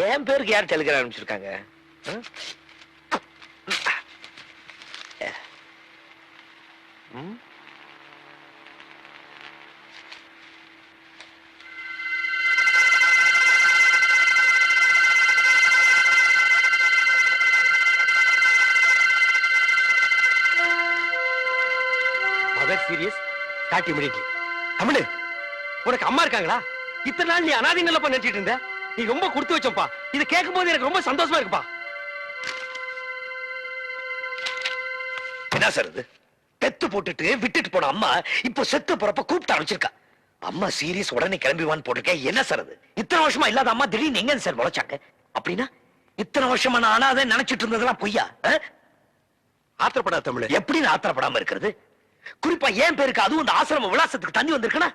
என் பேருக்கு யார் டெலிகிராம் அனுப்பிச்சிருக்காங்க? Serious start immediately. தமிழ், உனக்கு அம்மா இருக்காங்களா? இத்தனை நாள் நீ அனாதைங்கள நினைச்சிட்டு இருந்த. நீ ரொம்ப கொடுத்து வச்சப்பா. இத கேட்கும்போது எனக்கு ரொம்ப சந்தோஷமா இருக்குப்பா. என்ன சார் இது? பெத்து போட்டுட்டு விட்டுட்டு போன அம்மா இப்ப செத்து போறப்ப கூப்பிட்டு அனுப்பிச்சிருக்கா. அம்மா சீரியஸ் உடனே கிளம்பிவான்னு போட்டிருக்கேன். என்ன சார் அது? இத்தனை வருஷமா இல்லாத அம்மா திடீர்னு எங்க சார் முளைச்சாங்க? அப்படின்னா இத்தனை வருஷமா நான் அனாதை நினைச்சிட்டு இருந்ததெல்லாம் பொய்யா? ஆத்திரப்படாத தமிழ். எப்படி நான் ஆத்திரப்படாம இருக்கிறது? குறிப்பா ஏன் பேருக்கு அதுவும் இந்த ஆசிரம விலாசத்துக்கு தண்ணி வந்திருக்குன்னா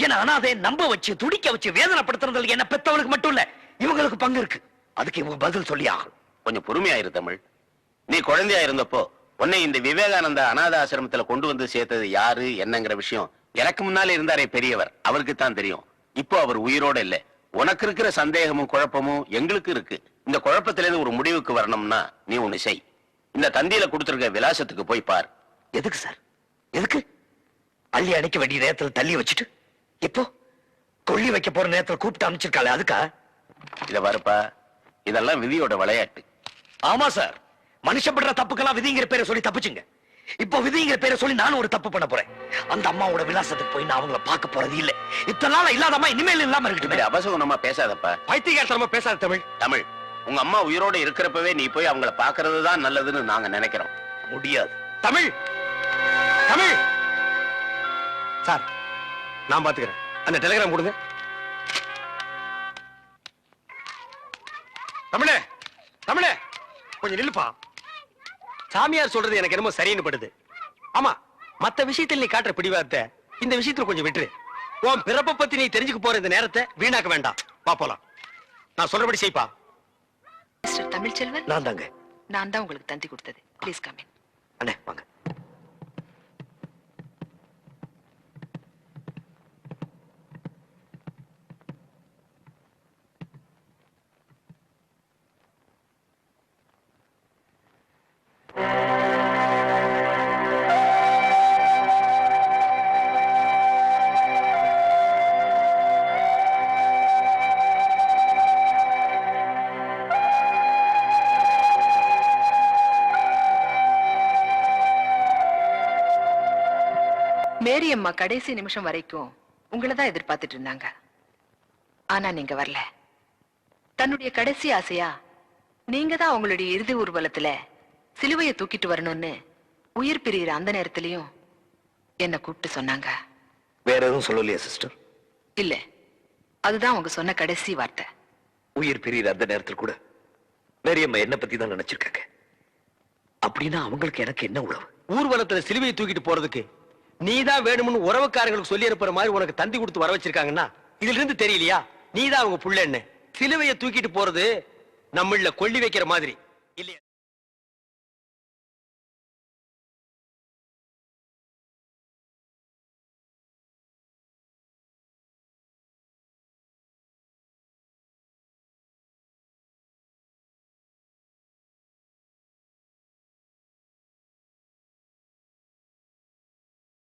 என்ன அனாதை நம்ப வச்சு துடிக்க வச்சு வேதனைப்படுத்துறதுல என்ன பெத்தவளுக்கு மட்டும் இல்ல இவங்களுக்கு பங்கு இருக்கு. அதுக்கு இவங்க பதில் சொல்லி ஆகும். கொஞ்சம் பொறுமையாயிரு தமிழ். நீ குழந்தையா இருந்தப்போ உன்னை இந்த விவேகானந்தா அநாத ஆசிரமத்துல கொண்டு வந்து சேர்த்தது யாரு என்னங்கிற விஷயம் எனக்கு முன்னாலே இருந்தாரே பெரியவர், அவருக்கு தான் தெரியும். இப்போ அவர் உயிரோட இல்ல. உனக்கு இருக்கிற சந்தேகமும் குழப்பமும் எங்களுக்கு இருக்கு. இந்த குழப்பத்திலிருந்து ஒரு முடிவுக்கு வரணும்னா நீ ஒண்ணு செய். இந்த தந்தியில கொடுத்திருக்க விலாசத்துக்கு போய் பார். எதுக்கு சார்? எதுக்கு? அள்ளி அணைக்க வேண்டிய நேரத்தில் தள்ளி வச்சுட்டு இப்போ கொள்ளி வைக்க போற நேரத்தில் கூப்பிட்டு அமைச்சிருக்காளே அதுக்கா? இத வரப்பா, இதெல்லாம் விதியோட விளையாட்டு. ஆமா சார், மனுஷன் பண்ற தப்புக்கெல்லாம் விதிங்கிற பேரை சொல்லி தப்புச்சுங்க. இப்போ விதிங்கிற பேரை சொல்லி நானும் ஒரு தப்பு பண்ண போறேன். அந்த அம்மாவோட விலாசத்துக்கு போய் நான் அவங்கள பார்க்க போறது இல்ல. இத்தனை நாள் இல்லாத அம்மா இனிமேல் இல்லாம இருக்கட்டும். அபசகுணமா பேசாதப்பா. பைத்தியகாரத்தனமா பேசாத தமிழ். தமிழ், உங்க அம்மா உயிரோட இருக்கிறப்பவே நீ போய் அவங்கள பாக்குறது தான் நல்லதுன்னு நாங்க நினைக்கிறோம். முடியாது. தமிழ், தமிழ் சார், நான் பாத்துக்கிறேன். அந்த டெலிகிராம் கொடுங்க. தமிழே, தமிழே கொஞ்சம் நில்லுப்பா. சாமியார் சொல்றது எனக்கு என்னமோ சரின்னு படுது. ஆமா, மத்த விஷயத்தில் நீ காட்டுற பிடிவாதத்தை இந்த விஷயத்துல கொஞ்சம் விட்டுரு. உன் பிறப்பை பத்தி நீ தெரிஞ்சுக்க போற இந்த நேரத்தை வீணாக்க வேண்டாம். பாப்போலாம். நான் சொல்றபடி செய்ப்பா. மிஸ்டர் தமிழ்ச்செல்வன், நான் தாங்க. நான் தான் உங்களுக்கு தந்தி கொடுத்தது. Please come in. அண்ணே வாங்க. மேரி அம்மா கடைசி நிமிஷம் வரைக்கும் உங்களை தான் எதிர்பார்த்துட்டு இருந்தாங்க. ஆனா நீங்க வரல. தன்னுடைய கடைசி ஆசையா நீங்க தான் அவங்களுடைய இறுதி ஊர்வலத்துல சிலுவையை தூக்கிட்டு வரணும்னு உயிர் பிரியிற அந்த நேரத்திலையும் என்ன கூப்பிட்டு சொன்னாங்க. வேற எதுவும் சொல்லலையா சிஸ்டர்? இல்ல, அதுதான் அவங்க சொன்ன கடைசி வார்த்தை. உயிர் பிரியிற அந்த நேரத்தில் கூட மேரியம்மா என்ன பத்தி தான் நினைச்சிருக்காங்க. அப்படின்னா அவங்களுக்கு எனக்கு என்ன உறவு? ஊர்வலத்துல சிலுவையை தூக்கிட்டு போறதுக்கு நீதான் வேணும்னு உறவுக்காரங்களுக்கு சொல்லி அனுப்புற மாதிரி உனக்கு தந்தி கொடுத்து வர வச்சிருக்காங்கன்னா இதுல இருந்து தெரியலையா நீதான் அவங்க புள்ளன்னு? சிலுவையை தூக்கிட்டு போறது நம்மள கொள்ளி வைக்கிற மாதிரி இல்லையா?